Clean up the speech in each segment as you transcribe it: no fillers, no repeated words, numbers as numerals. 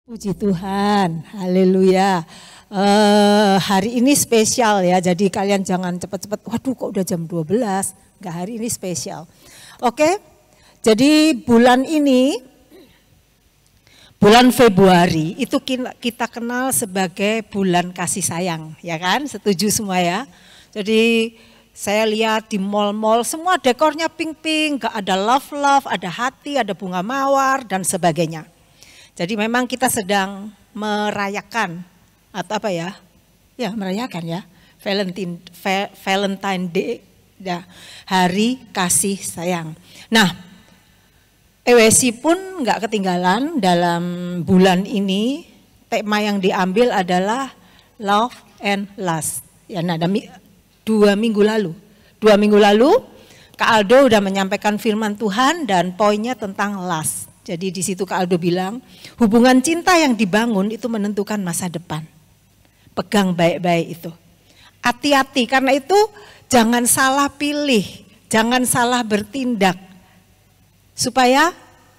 Puji Tuhan, haleluya. Hari ini spesial ya, jadi kalian jangan cepat-cepat, waduh kok udah jam 12, enggak, hari ini spesial. Oke, jadi bulan ini, bulan Februari itu kita kenal sebagai bulan kasih sayang, ya kan? Setuju semua ya? Jadi saya lihat di mall-mall semua dekornya pink-pink, gak ada love-love, ada hati, ada bunga mawar dan sebagainya. Jadi memang kita sedang merayakan atau apa ya? Ya merayakan ya, Valentine Day, ya, hari kasih sayang. Nah, EWC pun nggak ketinggalan dalam bulan ini. Tema yang diambil adalah love and lust. Ya, nah, 2 minggu lalu Kak Aldo udah menyampaikan firman Tuhan dan poinnya tentang lust. Jadi di situ Kak Aldo bilang, hubungan cinta yang dibangun itu menentukan masa depan. Pegang baik-baik itu. Hati-hati, karena itu jangan salah pilih, jangan salah bertindak. Supaya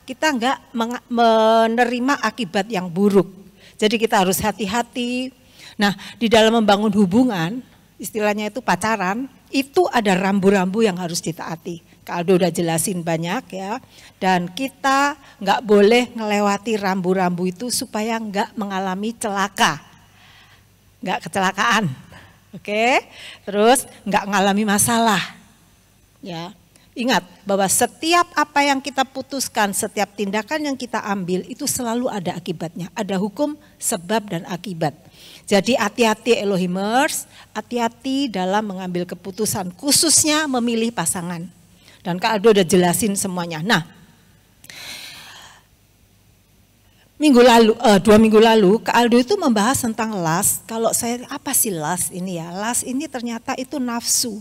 kita enggak menerima akibat yang buruk. Jadi kita harus hati-hati. Nah, di dalam membangun hubungan, istilahnya itu pacaran, itu ada rambu-rambu yang harus ditaati. Kak Aldo udah jelasin banyak ya, dan kita nggak boleh ngelewati rambu-rambu itu supaya nggak mengalami celaka, nggak kecelakaan, oke? Terus nggak mengalami masalah, ya. Ingat bahwa setiap apa yang kita putuskan, setiap tindakan yang kita ambil itu selalu ada akibatnya, ada hukum sebab dan akibat. Jadi hati-hati Elohimers, hati-hati dalam mengambil keputusan, khususnya memilih pasangan. Dan Kak Aldo udah jelasin semuanya. Nah, 2 minggu lalu Kak Aldo itu membahas tentang lust. Kalau saya, apa sih lust ini ya? Lust ini ternyata itu nafsu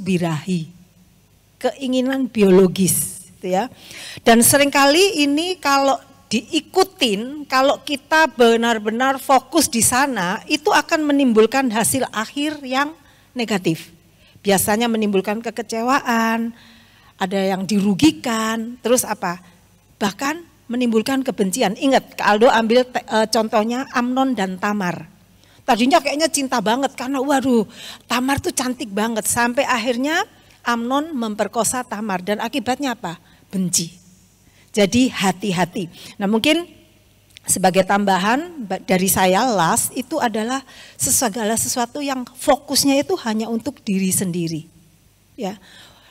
birahi, keinginan biologis, gitu ya. Dan seringkali ini kalau diikutin, kalau kita benar-benar fokus di sana, itu akan menimbulkan hasil akhir yang negatif. Biasanya menimbulkan kekecewaan, ada yang dirugikan, terus apa? Bahkan menimbulkan kebencian. Ingat, Kak Aldo ambil contohnya Amnon dan Tamar. Tadinya kayaknya cinta banget karena waduh, Tamar tuh cantik banget. Sampai akhirnya Amnon memperkosa Tamar dan akibatnya apa? Benci. Jadi hati-hati. Nah mungkin sebagai tambahan dari saya, lust itu adalah segala sesuatu yang fokusnya itu hanya untuk diri sendiri. Ya.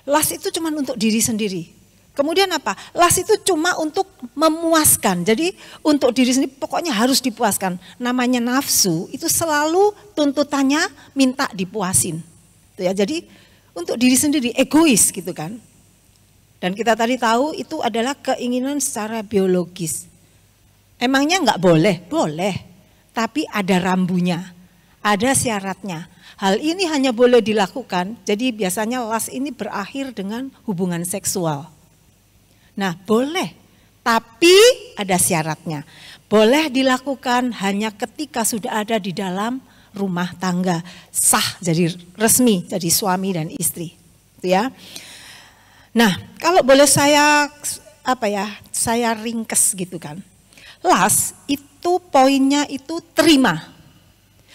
Lust itu cuma untuk diri sendiri. Kemudian apa? Lust itu cuma untuk memuaskan. Jadi untuk diri sendiri pokoknya harus dipuaskan. Namanya nafsu itu selalu tuntutannya minta dipuasin. Ya, jadi untuk diri sendiri, egois gitu kan. Dan kita tadi tahu itu adalah keinginan secara biologis. Emangnya enggak boleh? Boleh. Tapi ada rambunya, ada syaratnya. Hal ini hanya boleh dilakukan, jadi biasanya lust ini berakhir dengan hubungan seksual. Nah boleh, tapi ada syaratnya. Boleh dilakukan hanya ketika sudah ada di dalam rumah tangga, sah jadi resmi, jadi suami dan istri. Itu ya. Nah kalau boleh saya ringkes gitu kan. Lust itu poinnya itu terima.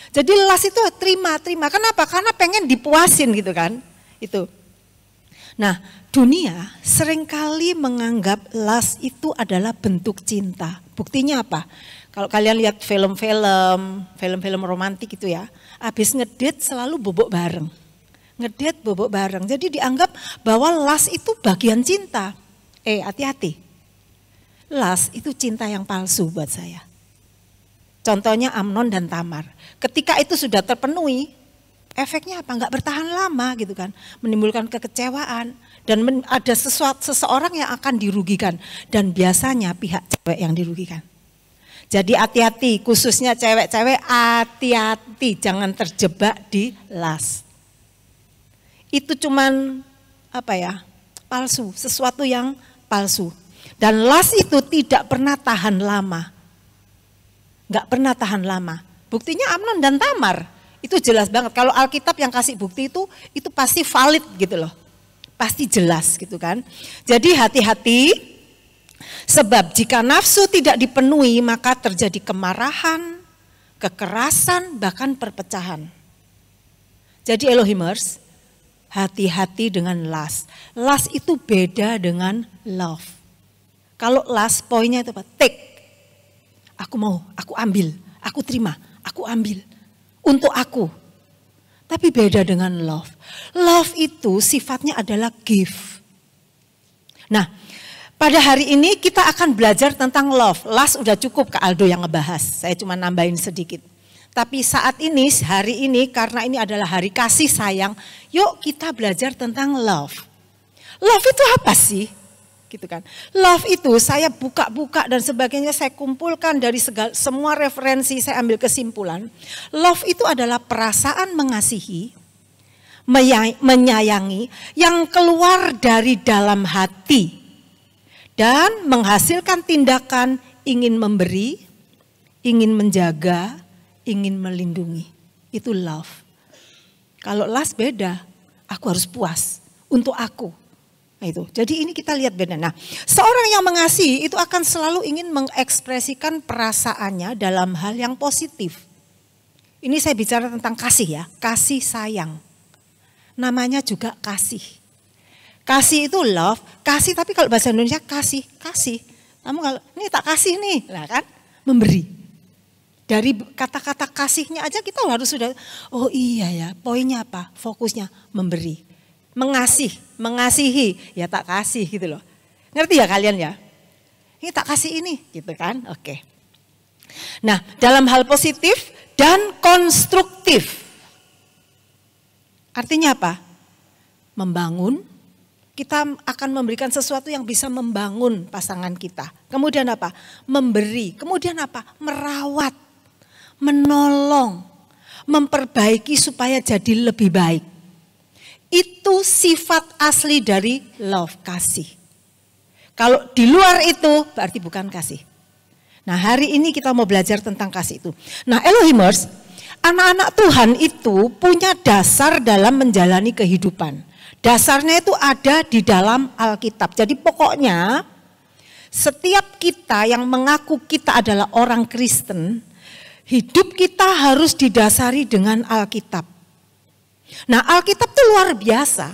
Jadi lust itu terima. Kenapa? Karena pengen dipuasin gitu kan. Itu. Nah, dunia seringkali menganggap lust itu adalah bentuk cinta. Buktinya apa? Kalau kalian lihat film-film romantik itu ya, habis ngedate selalu bobok bareng. Jadi dianggap bahwa lust itu bagian cinta. Hati-hati. Lust itu cinta yang palsu buat saya. Contohnya Amnon dan Tamar. Ketika itu sudah terpenuhi, efeknya apa? Enggak bertahan lama gitu kan. Menimbulkan kekecewaan dan ada seseorang yang akan dirugikan. Dan biasanya pihak cewek yang dirugikan. Jadi hati-hati, khususnya cewek-cewek, hati-hati jangan terjebak di lust. Itu cuman palsu, sesuatu yang palsu. Dan lust itu tidak pernah tahan lama. Enggak pernah tahan lama. Buktinya Amnon dan Tamar. Itu jelas banget. Kalau Alkitab yang kasih bukti itu pasti valid gitu loh. Pasti jelas gitu kan. Jadi hati-hati Sebab jika nafsu tidak dipenuhi maka terjadi kemarahan, kekerasan, bahkan perpecahan. Jadi Elohimers, hati-hati dengan lust. Lust itu beda dengan love. Kalau lust poinnya itu apa? Take. Aku mau, aku ambil, aku terima, aku ambil. Untuk aku. Tapi beda dengan love. Love itu sifatnya adalah give. Nah, pada hari ini kita akan belajar tentang love. Lust udah cukup Kak Aldo yang ngebahas. Saya cuma nambahin sedikit. Tapi saat ini, hari ini, karena ini adalah hari kasih sayang, yuk kita belajar tentang love. Love itu apa sih? Gitu kan. Love itu saya buka-buka dan sebagainya, saya kumpulkan dari semua referensi, saya ambil kesimpulan. Love itu adalah perasaan mengasihi, menyayangi yang keluar dari dalam hati. Dan menghasilkan tindakan ingin memberi, ingin menjaga, ingin melindungi. Itu love. Kalau lust beda, aku harus puas untuk aku. Nah itu. Jadi ini kita lihat beda. Nah, seorang yang mengasihi itu akan selalu ingin mengekspresikan perasaannya dalam hal yang positif. Ini saya bicara tentang kasih ya, kasih sayang. Namanya juga kasih. Kasih itu love, kasih tapi kalau bahasa Indonesia kasih. Kamu kalau ini tak kasih nih, lah kan memberi. Dari kata-kata kasihnya aja kita harus sudah, oh iya ya, poinnya apa? Fokusnya memberi. Mengasihi, ya tak kasih gitu loh. Ngerti ya kalian ya? Ini tak kasih ini, gitu kan? Oke. Nah, dalam hal positif dan konstruktif. Artinya apa? Membangun. Kita akan memberikan sesuatu yang bisa membangun pasangan kita. Kemudian apa? Memberi. Kemudian apa? Merawat, menolong, memperbaiki supaya jadi lebih baik. Itu sifat asli dari love, kasih. Kalau di luar itu berarti bukan kasih. Nah hari ini kita mau belajar tentang kasih itu. Nah Elohimers, anak-anak Tuhan itu punya dasar dalam menjalani kehidupan. Dasarnya itu ada di dalam Alkitab. Jadi pokoknya setiap kita yang mengaku kita adalah orang Kristen, hidup kita harus didasari dengan Alkitab. Nah Alkitab itu luar biasa.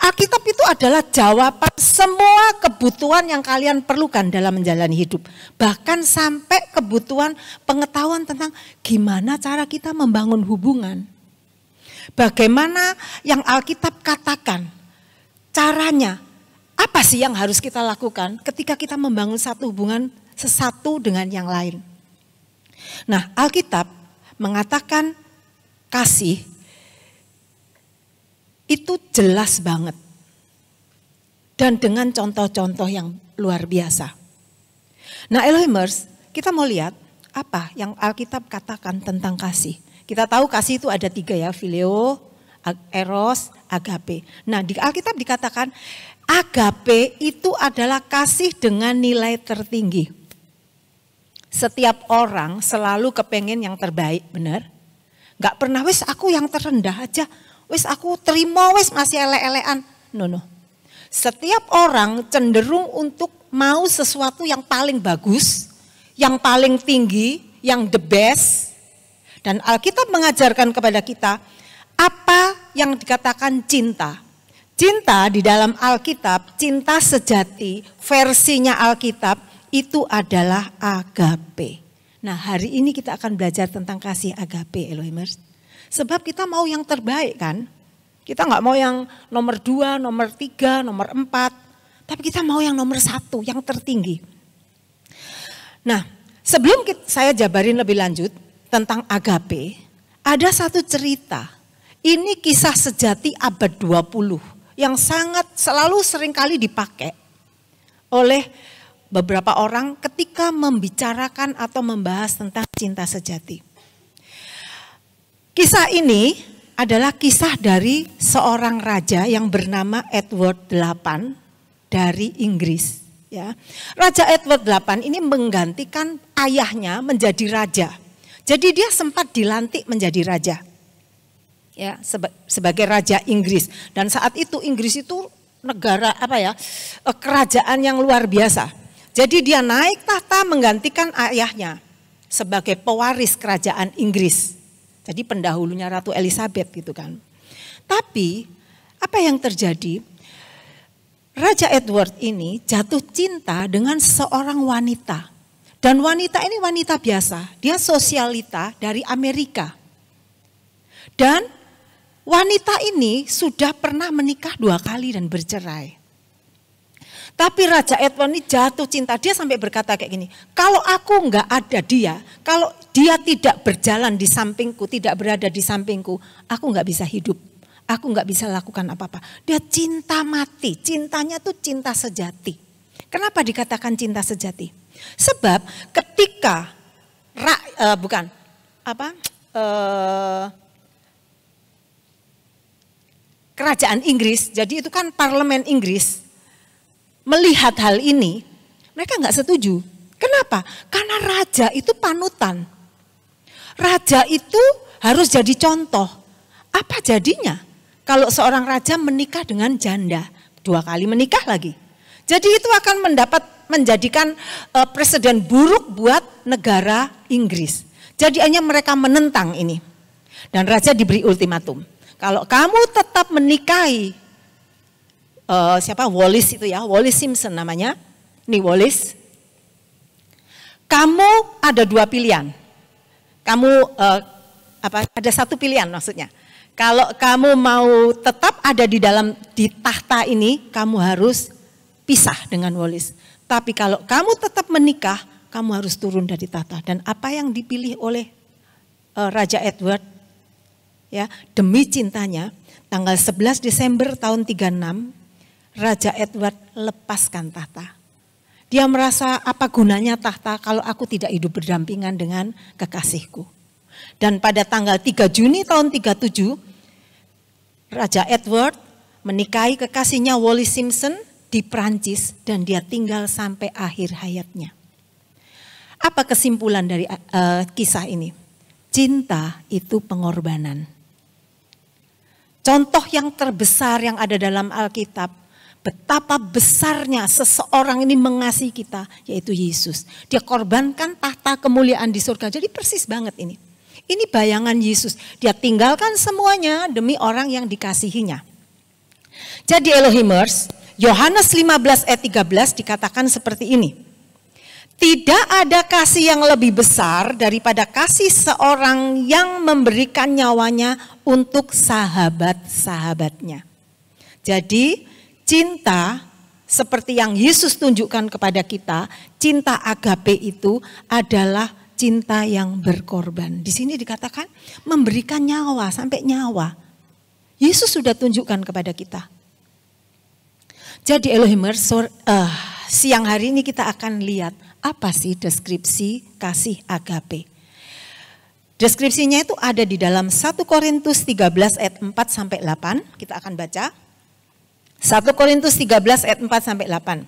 Alkitab itu adalah jawaban semua kebutuhan yang kalian perlukan dalam menjalani hidup. Bahkan sampai kebutuhan pengetahuan tentang gimana cara kita membangun hubungan. Bagaimana yang Alkitab katakan, caranya, apa sih yang harus kita lakukan ketika kita membangun satu hubungan sesatu dengan yang lain. Nah Alkitab mengatakan kasih itu jelas banget. Dan dengan contoh-contoh yang luar biasa. Nah Elohimers, kita mau lihat apa yang Alkitab katakan tentang kasih. Kita tahu kasih itu ada 3 ya, phileo, eros, agape. Nah di Alkitab dikatakan agape itu adalah kasih dengan nilai tertinggi. Setiap orang selalu kepengen yang terbaik, benar? Gak pernah wes aku yang terendah aja, wes aku terima wes masih ele-elean. No. Setiap orang cenderung untuk mau sesuatu yang paling bagus, yang paling tinggi, yang the best. Dan Alkitab mengajarkan kepada kita apa yang dikatakan cinta. Cinta di dalam Alkitab, cinta sejati versinya Alkitab itu adalah agape. Nah hari ini kita akan belajar tentang kasih agape Elohimers. Sebab kita mau yang terbaik kan. Kita gak mau yang nomor 2, nomor 3, nomor 4. Tapi kita mau yang nomor 1, yang tertinggi. Nah sebelum saya jabarin lebih lanjut tentang agape, ada satu cerita. Ini kisah sejati abad 20 yang sangat selalu seringkali dipakai oleh beberapa orang ketika membicarakan atau membahas tentang cinta sejati. Kisah ini adalah kisah dari seorang raja yang bernama Edward VIII dari Inggris. Ya. Raja Edward VIII ini menggantikan ayahnya menjadi raja. Jadi dia sempat dilantik menjadi raja, ya sebagai raja Inggris. Dan saat itu Inggris itu negara kerajaan yang luar biasa. Jadi dia naik tahta menggantikan ayahnya sebagai pewaris kerajaan Inggris. Jadi pendahulunya Ratu Elizabeth gitu kan. Tapi apa yang terjadi? Raja Edward ini jatuh cinta dengan seorang wanita. Dan wanita ini wanita biasa, dia sosialita dari Amerika. Dan wanita ini sudah pernah menikah 2 kali dan bercerai. Tapi Raja Edward ini jatuh cinta, dia sampai berkata kayak gini, kalau aku enggak ada dia, kalau dia tidak berjalan di sampingku, tidak berada di sampingku, aku enggak bisa hidup, aku enggak bisa lakukan apa-apa. Dia cinta mati, cintanya tuh cinta sejati. Kenapa dikatakan cinta sejati? Sebab ketika kerajaan Inggris, jadi itu kan parlemen Inggris, melihat hal ini, mereka nggak setuju. Kenapa? Karena raja itu panutan. Raja itu harus jadi contoh. Apa jadinya kalau seorang raja menikah dengan janda, 2 kali menikah lagi? Jadi itu akan menjadikan presiden buruk buat negara Inggris. Jadi hanya mereka menentang ini. Dan raja diberi ultimatum. Kalau kamu tetap menikahi Wallis itu ya, Wallis Simpson namanya. Nih Wallis. Kamu ada 2 pilihan. Kamu ada 1 pilihan maksudnya. Kalau kamu mau tetap ada di tahta ini, kamu harus pisah dengan Wallis. Tapi kalau kamu tetap menikah, kamu harus turun dari tahta. Dan apa yang dipilih oleh Raja Edward, ya, demi cintanya, tanggal 11 Desember tahun 36, Raja Edward lepaskan tahta. Dia merasa apa gunanya tahta kalau aku tidak hidup berdampingan dengan kekasihku. Dan pada tanggal 3 Juni tahun 37, Raja Edward menikahi kekasihnya Wallis Simpson di Prancis dan dia tinggal sampai akhir hayatnya. Apa kesimpulan dari kisah ini? Cinta itu pengorbanan. Contoh yang terbesar yang ada dalam Alkitab, betapa besarnya seseorang ini mengasihi kita, yaitu Yesus. Dia korbankan tahta kemuliaan di surga. Jadi persis banget ini. Ini bayangan Yesus. Dia tinggalkan semuanya demi orang yang dikasihinya. Jadi Elohimers, Yohanes 15 ayat 13 dikatakan seperti ini. Tidak ada kasih yang lebih besar daripada kasih seorang yang memberikan nyawanya untuk sahabat-sahabatnya. Jadi cinta seperti yang Yesus tunjukkan kepada kita, cinta agape itu adalah cinta yang berkorban. Di sini dikatakan memberikan nyawa, sampai nyawa. Yesus sudah tunjukkan kepada kita. Jadi Elohimers, siang hari ini kita akan lihat apa sih deskripsi kasih agape. Deskripsinya itu ada di dalam 1 Korintus 13 ayat 4 sampai 8. Kita akan baca. 1 Korintus 13 ayat 4 sampai 8.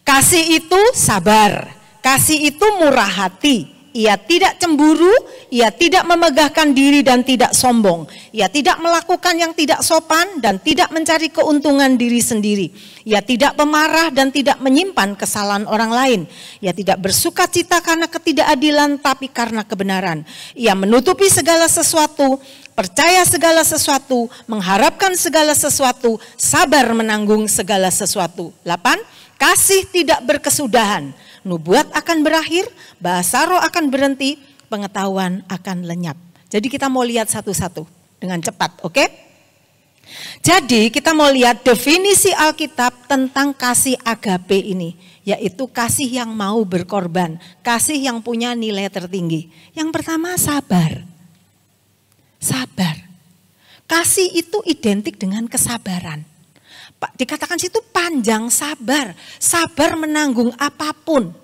Kasih itu sabar, kasih itu murah hati. Ia tidak cemburu, ia tidak memegahkan diri dan tidak sombong. Ia tidak melakukan yang tidak sopan dan tidak mencari keuntungan diri sendiri. Ia tidak pemarah dan tidak menyimpan kesalahan orang lain. Ia tidak bersuka cita karena ketidakadilan tapi karena kebenaran. Ia menutupi segala sesuatu, percaya segala sesuatu, mengharapkan segala sesuatu, sabar menanggung segala sesuatu. 8. Kasih tidak berkesudahan. Nubuat akan berakhir, bahasa roh akan berhenti, pengetahuan akan lenyap. Jadi kita mau lihat satu-satu dengan cepat, oke? Jadi kita mau lihat definisi Alkitab tentang kasih agape ini, yaitu kasih yang mau berkorban, kasih yang punya nilai tertinggi. Yang pertama sabar. Sabar. Kasih itu identik dengan kesabaran. Dikatakan situ panjang sabar. Sabar menanggung apapun.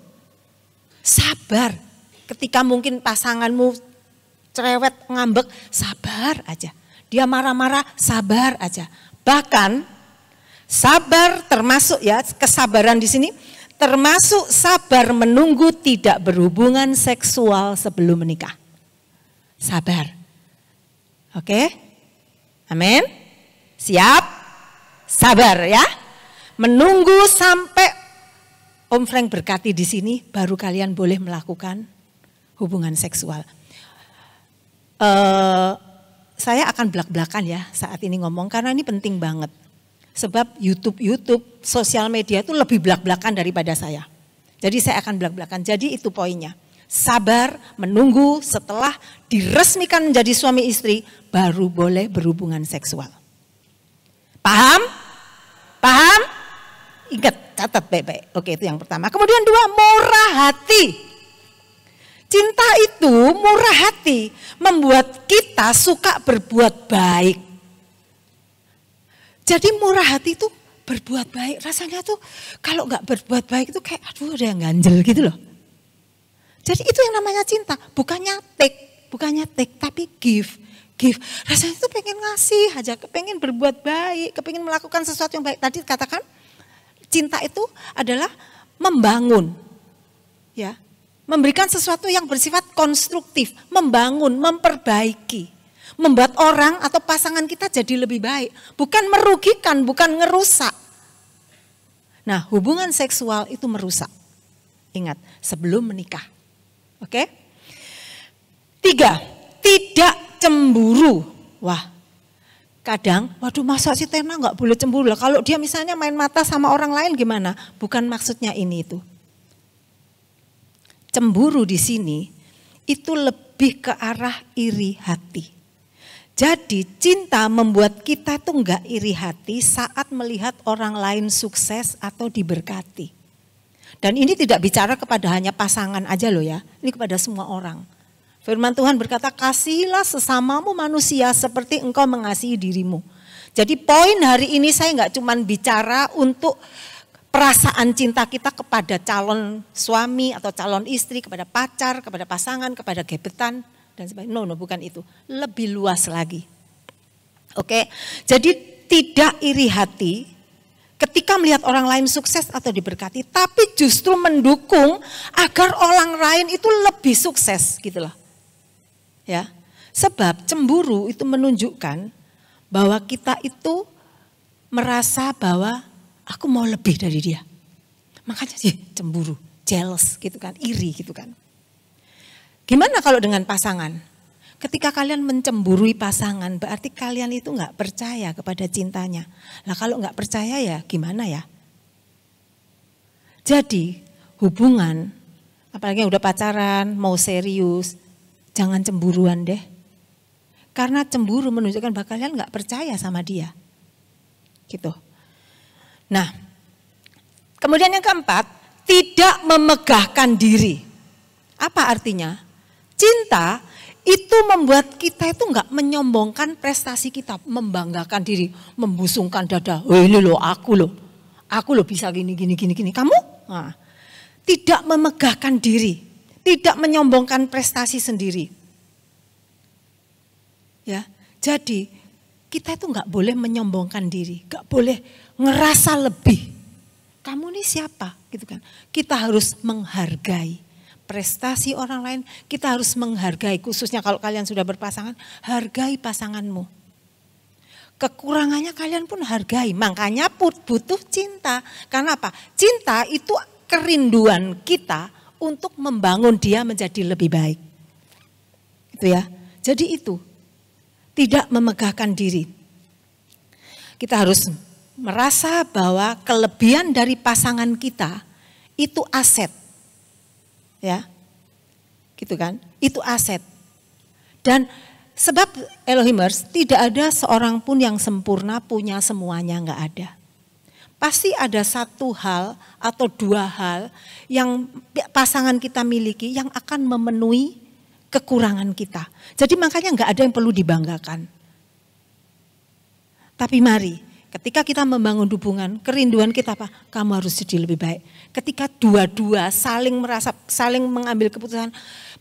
Sabar. Ketika mungkin pasanganmu cerewet, ngambek, sabar aja. Dia marah-marah, sabar aja. Bahkan sabar termasuk ya, kesabaran di sini termasuk sabar menunggu tidak berhubungan seksual sebelum menikah. Sabar. Oke? Amin. Siap? Sabar ya. Menunggu sampai Om Frank berkati di sini, baru kalian boleh melakukan hubungan seksual. Saya akan belak-belakan ya saat ini ngomong, karena ini penting banget. Sebab YouTube, sosial media itu lebih belak-belakan daripada saya. Jadi saya akan belak-belakan. Jadi itu poinnya. Sabar, menunggu setelah diresmikan menjadi suami istri, baru boleh berhubungan seksual. Paham? Paham? Ingat, catat baik-baik. Oke, itu yang pertama. Kemudian 2, murah hati. Cinta itu murah hati, membuat kita suka berbuat baik. Jadi murah hati itu berbuat baik, rasanya tuh kalau nggak berbuat baik itu kayak aduh ada yang ganjel gitu loh. Jadi itu yang namanya cinta, bukannya take, tapi give. Rasanya itu pengen ngasih aja, pengen berbuat baik, pengen melakukan sesuatu yang baik. Tadi katakan cinta itu adalah membangun, ya. Memberikan sesuatu yang bersifat konstruktif, membangun, memperbaiki. Membuat orang atau pasangan kita jadi lebih baik. Bukan merugikan, bukan ngerusak. Nah, hubungan seksual itu merusak. Ingat, sebelum menikah. Oke? 3, tidak cemburu. Wah, kadang, waduh masa si Tena gak boleh cemburu. Kalau dia misalnya main mata sama orang lain gimana? Bukan maksudnya ini itu. Cemburu di sini itu lebih ke arah iri hati. Jadi cinta membuat kita tuh enggak iri hati saat melihat orang lain sukses atau diberkati. Dan ini tidak bicara kepada hanya pasangan aja loh ya, ini kepada semua orang. Firman Tuhan berkata, kasihilah sesamamu manusia seperti engkau mengasihi dirimu. Jadi poin hari ini saya enggak cuma bicara untuk perasaan cinta kita kepada calon suami atau calon istri, kepada pacar, kepada pasangan, kepada gebetan dan sebagainya. No, bukan itu. Lebih luas lagi. Oke. Jadi tidak iri hati ketika melihat orang lain sukses atau diberkati, tapi justru mendukung agar orang lain itu lebih sukses gitu loh. Ya. Sebab cemburu itu menunjukkan bahwa kita itu merasa bahwa aku mau lebih dari dia. Makanya sih cemburu, jealous gitu kan, iri gitu kan. Gimana kalau dengan pasangan? Ketika kalian mencemburui pasangan, berarti kalian itu nggak percaya kepada cintanya. Lah kalau nggak percaya ya gimana ya? Jadi hubungan, apalagi yang udah pacaran, mau serius, jangan cemburuan deh. Karena cemburu menunjukkan bahwa kalian nggak percaya sama dia. Gitu. Nah, kemudian yang keempat, tidak memegahkan diri. Apa artinya? Cinta itu membuat kita itu enggak menyombongkan prestasi kita, membanggakan diri, membusungkan dada. Oh ini loh, aku loh bisa gini. Kamu? Nah, tidak memegahkan diri, tidak menyombongkan prestasi sendiri. Ya, jadi kita itu enggak boleh menyombongkan diri, enggak boleh ngerasa lebih. Kamu nih siapa? Gitu kan. Kita harus menghargai prestasi orang lain, kita harus menghargai, khususnya kalau kalian sudah berpasangan, hargai pasanganmu. Kekurangannya kalian pun hargai, makanya butuh cinta. Karena apa? Cinta itu kerinduan kita untuk membangun dia menjadi lebih baik. Itu ya. Jadi itu, tidak memegahkan diri. Kita harus merasa bahwa kelebihan dari pasangan kita itu aset. Ya. Gitu kan? Itu aset. Dan sebab Elohimers tidak ada seorang pun yang sempurna punya semuanya, enggak ada. Pasti ada satu hal atau dua hal yang pasangan kita miliki yang akan memenuhi kekurangan kita. Jadi makanya enggak ada yang perlu dibanggakan. Tapi mari, ketika kita membangun hubungan, kerinduan kita apa? Kamu harus jadi lebih baik. Ketika dua-dua saling mengambil keputusan,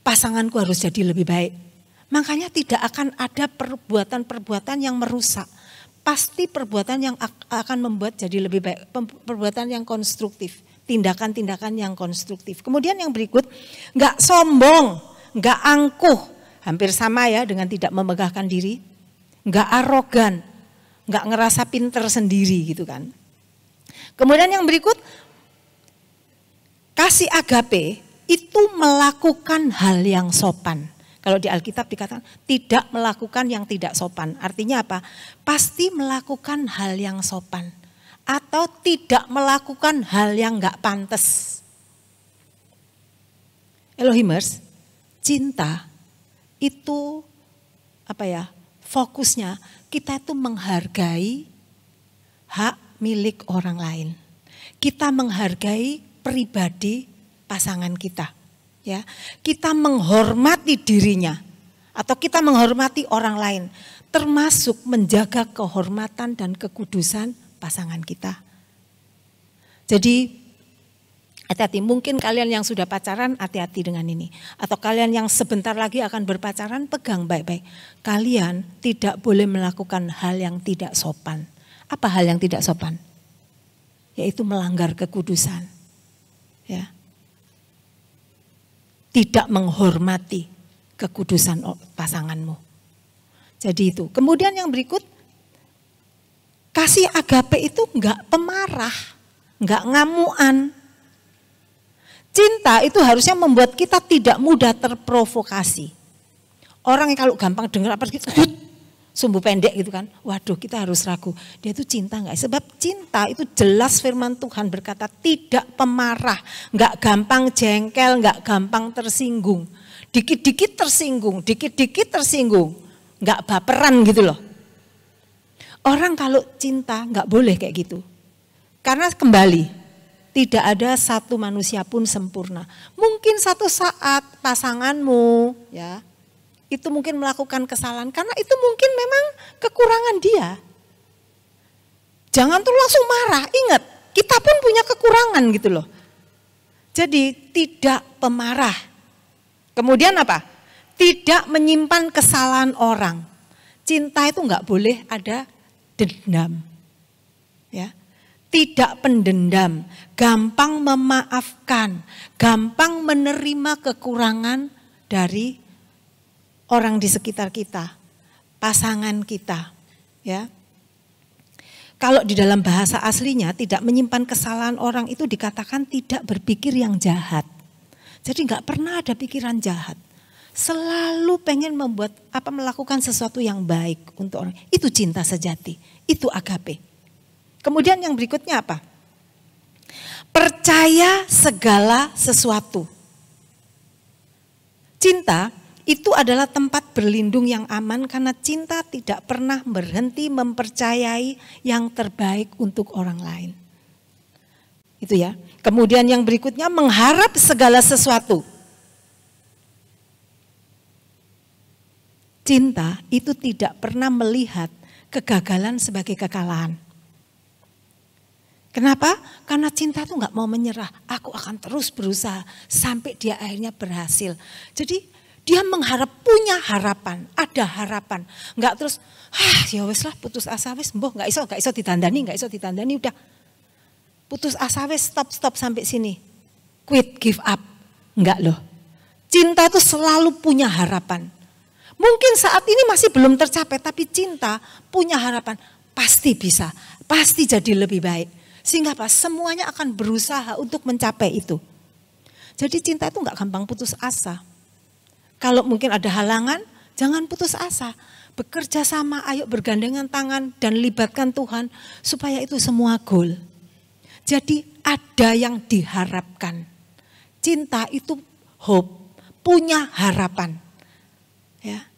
pasanganku harus jadi lebih baik. Makanya tidak akan ada perbuatan-perbuatan yang merusak. Pasti perbuatan yang akan membuat jadi lebih baik. Perbuatan yang konstruktif. Tindakan-tindakan yang konstruktif. Kemudian yang berikut, enggak sombong, enggak angkuh. Hampir sama ya dengan tidak memegahkan diri. Enggak arogan. Enggak ngerasa pinter sendiri gitu kan. Kemudian yang berikut, Kasih agape itu melakukan hal yang sopan. Kalau di Alkitab dikatakan tidak melakukan yang tidak sopan. Artinya apa? Pasti melakukan hal yang sopan. Atau tidak melakukan hal yang gak pantas. Elohimers, cinta itu fokusnya kita itu menghargai hak milik orang lain. Kita menghargai pribadi pasangan kita, ya. Kita menghormati dirinya atau kita menghormati orang lain, termasuk menjaga kehormatan dan kekudusan pasangan kita. Jadi hati-hati, mungkin kalian yang sudah pacaran hati-hati dengan ini. Atau kalian yang sebentar lagi akan berpacaran, pegang baik-baik. Kalian tidak boleh melakukan hal yang tidak sopan. Apa hal yang tidak sopan? Yaitu melanggar kekudusan. Ya. Tidak menghormati kekudusan pasanganmu. Jadi itu. Kemudian yang berikut, kasih agape itu enggak pemarah, enggak ngamuan. Cinta itu harusnya membuat kita tidak mudah terprovokasi. Orang yang kalau gampang dengar apa gitu, sumbu pendek gitu kan. Waduh, kita harus ragu. Dia itu cinta enggak? Sebab cinta itu jelas firman Tuhan berkata tidak pemarah, enggak gampang jengkel, enggak gampang tersinggung. Dikit-dikit tersinggung, dikit-dikit tersinggung. Enggak baperan gitu loh. Orang kalau cinta enggak boleh kayak gitu. Karena kembali tidak ada satu manusia pun sempurna. Mungkin satu saat pasanganmu ya itu mungkin melakukan kesalahan karena itu mungkin memang kekurangan dia. Jangan tuh langsung marah. Ingat, kita pun punya kekurangan gitu loh. Jadi tidak pemarah. Kemudian apa? Tidak menyimpan kesalahan orang. Cinta itu enggak boleh ada dendam. Ya. Tidak pendendam, gampang memaafkan, gampang menerima kekurangan dari orang di sekitar kita, pasangan kita, ya. Kalau di dalam bahasa aslinya tidak menyimpan kesalahan orang itu dikatakan tidak berpikir yang jahat. Jadi enggak pernah ada pikiran jahat. Selalu pengen melakukan sesuatu yang baik untuk orang. Itu cinta sejati, itu agape. Kemudian yang berikutnya apa? Percaya segala sesuatu. Cinta itu adalah tempat berlindung yang aman karena cinta tidak pernah berhenti mempercayai yang terbaik untuk orang lain. Itu ya. Kemudian yang berikutnya mengharap segala sesuatu. Cinta itu tidak pernah melihat kegagalan sebagai kekalahan. Kenapa? Karena cinta itu enggak mau menyerah. Aku akan terus berusaha sampai dia akhirnya berhasil. Jadi dia punya harapan, ada harapan. Enggak terus, ya wes lah putus asa wes, enggak iso ditandani udah. Putus asa wes, stop sampai sini. Quit, give up. Enggak loh. Cinta itu selalu punya harapan. Mungkin saat ini masih belum tercapai, tapi cinta punya harapan. Pasti bisa, pasti jadi lebih baik. Sehingga apa? Semuanya akan berusaha untuk mencapai itu. Jadi cinta itu enggak gampang putus asa. Kalau mungkin ada halangan, jangan putus asa. Bekerja sama, ayo bergandengan tangan dan libatkan Tuhan supaya itu semua goal. Jadi ada yang diharapkan. Cinta itu hope, punya harapan. Ya,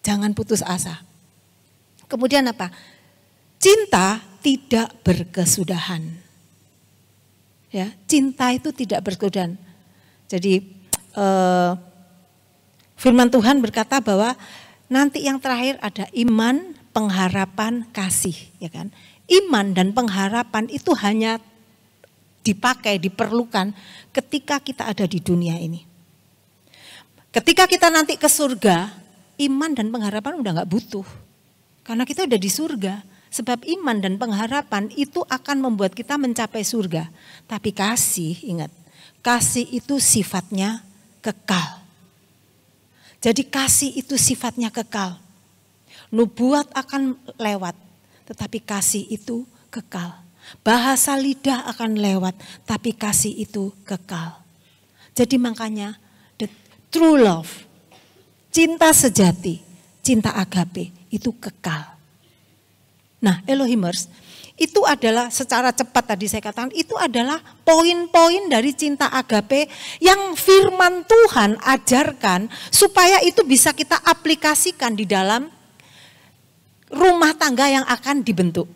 jangan putus asa. Kemudian apa? Cinta tidak berkesudahan. Ya, cinta itu tidak berkesudahan. Jadi firman Tuhan berkata bahwa nanti yang terakhir ada iman, pengharapan, kasih, ya kan? Iman dan pengharapan itu hanya diperlukan ketika kita ada di dunia ini. Ketika kita nanti ke surga, iman dan pengharapan udah nggak butuh. Karena kita udah di surga. Sebab iman dan pengharapan itu akan membuat kita mencapai surga. Tapi kasih, ingat, kasih itu sifatnya kekal. Jadi kasih itu sifatnya kekal. Nubuat akan lewat, tetapi kasih itu kekal. Bahasa lidah akan lewat, tapi kasih itu kekal. Jadi makanya the true love, cinta sejati, cinta agape itu kekal. Nah, Elohimers, itu adalah secara cepat tadi saya katakan, itu adalah poin-poin dari cinta agape yang firman Tuhan ajarkan supaya itu bisa kita aplikasikan di dalam rumah tangga yang akan dibentuk.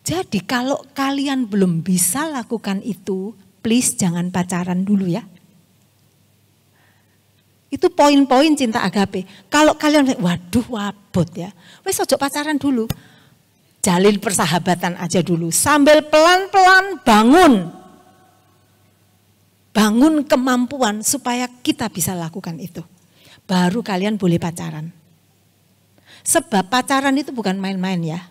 Jadi kalau kalian belum bisa lakukan itu, please jangan pacaran dulu ya. Itu poin-poin cinta agape. Kalau kalian, waduh wabot ya, wes ojo pacaran dulu. Jalin persahabatan aja dulu, sambil pelan-pelan bangun kemampuan supaya kita bisa lakukan itu. Baru kalian boleh pacaran. Sebab pacaran itu bukan main-main ya.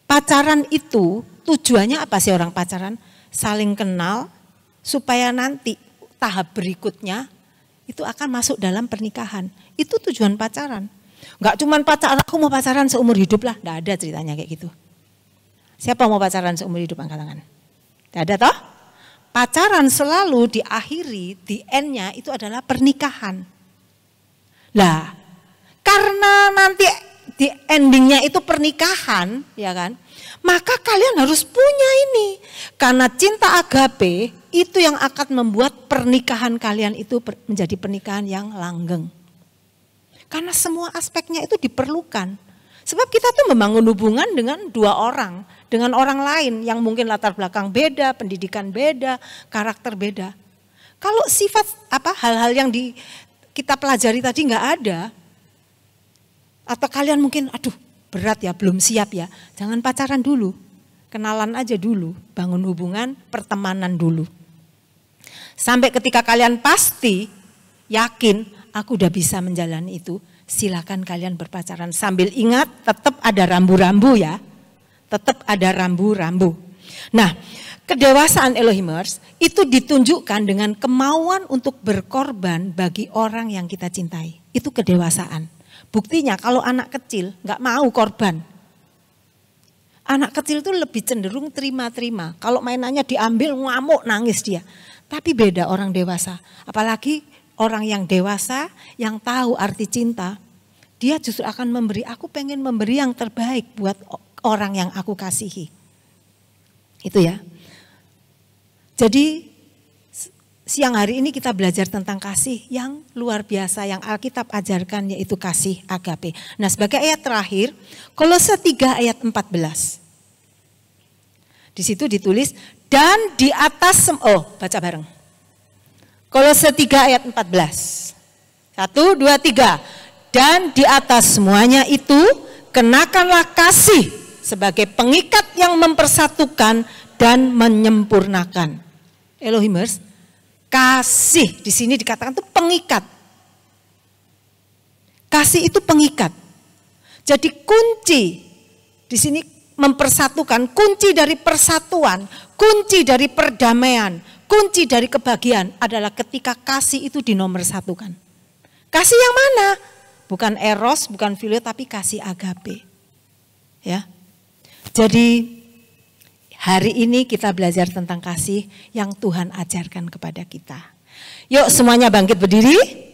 Pacaran itu tujuannya apa sih orang pacaran? Saling kenal supaya nanti tahap berikutnya itu akan masuk dalam pernikahan. Itu tujuan pacaran. Enggak cuman pacaran, aku mau pacaran seumur hidup lah. Enggak ada ceritanya kayak gitu. Siapa mau pacaran seumur hidup angkat tangan? Enggak ada toh? Pacaran selalu diakhiri, di end-nya itu adalah pernikahan. Lah, karena nanti di endingnya itu pernikahan, ya kan? Maka kalian harus punya ini. Karena cinta agape itu yang akan membuat pernikahan kalian itu menjadi pernikahan yang langgeng. Karena semua aspeknya itu diperlukan. Sebab kita tuh membangun hubungan dengan dua orang, dengan orang lain yang mungkin latar belakang beda, pendidikan beda, karakter beda. Kalau sifat hal-hal yang kita pelajari tadi nggak ada, atau kalian mungkin aduh berat ya, belum siap ya, jangan pacaran dulu, kenalan aja dulu, bangun hubungan, pertemanan dulu. Sampai ketika kalian pasti yakin aku udah bisa menjalani itu, silakan kalian berpacaran. Sambil ingat tetap ada rambu-rambu ya. Tetap ada rambu-rambu. Nah, kedewasaan Elohimers itu ditunjukkan dengan kemauan untuk berkorban bagi orang yang kita cintai. Itu kedewasaan. Buktinya kalau anak kecil nggak mau korban. Anak kecil itu lebih cenderung terima-terima. Kalau mainannya diambil ngamuk nangis dia. Tapi beda orang dewasa. Apalagi orang yang dewasa, yang tahu arti cinta, dia justru akan memberi, aku pengen memberi yang terbaik buat orang yang aku kasihi. Itu ya. Jadi siang hari ini kita belajar tentang kasih yang luar biasa, yang Alkitab ajarkan, yaitu kasih agape. Nah, sebagai ayat terakhir, Kolose 3 ayat 14. Di situ ditulis, dan di atas, baca bareng. Kolose 3 ayat 14. 1, 2, 3. Dan di atas semuanya itu kenakanlah kasih sebagai pengikat yang mempersatukan dan menyempurnakan. Elohimers, kasih di sini dikatakan itu pengikat. Kasih itu pengikat. Jadi kunci di sini mempersatukan, kunci dari persatuan, kunci dari perdamaian, kunci dari kebahagiaan adalah ketika kasih itu dinomorsatukan. Kasih yang mana? Bukan eros, bukan filio, tapi kasih agape. Ya. Jadi hari ini kita belajar tentang kasih yang Tuhan ajarkan kepada kita. Yuk semuanya bangkit berdiri.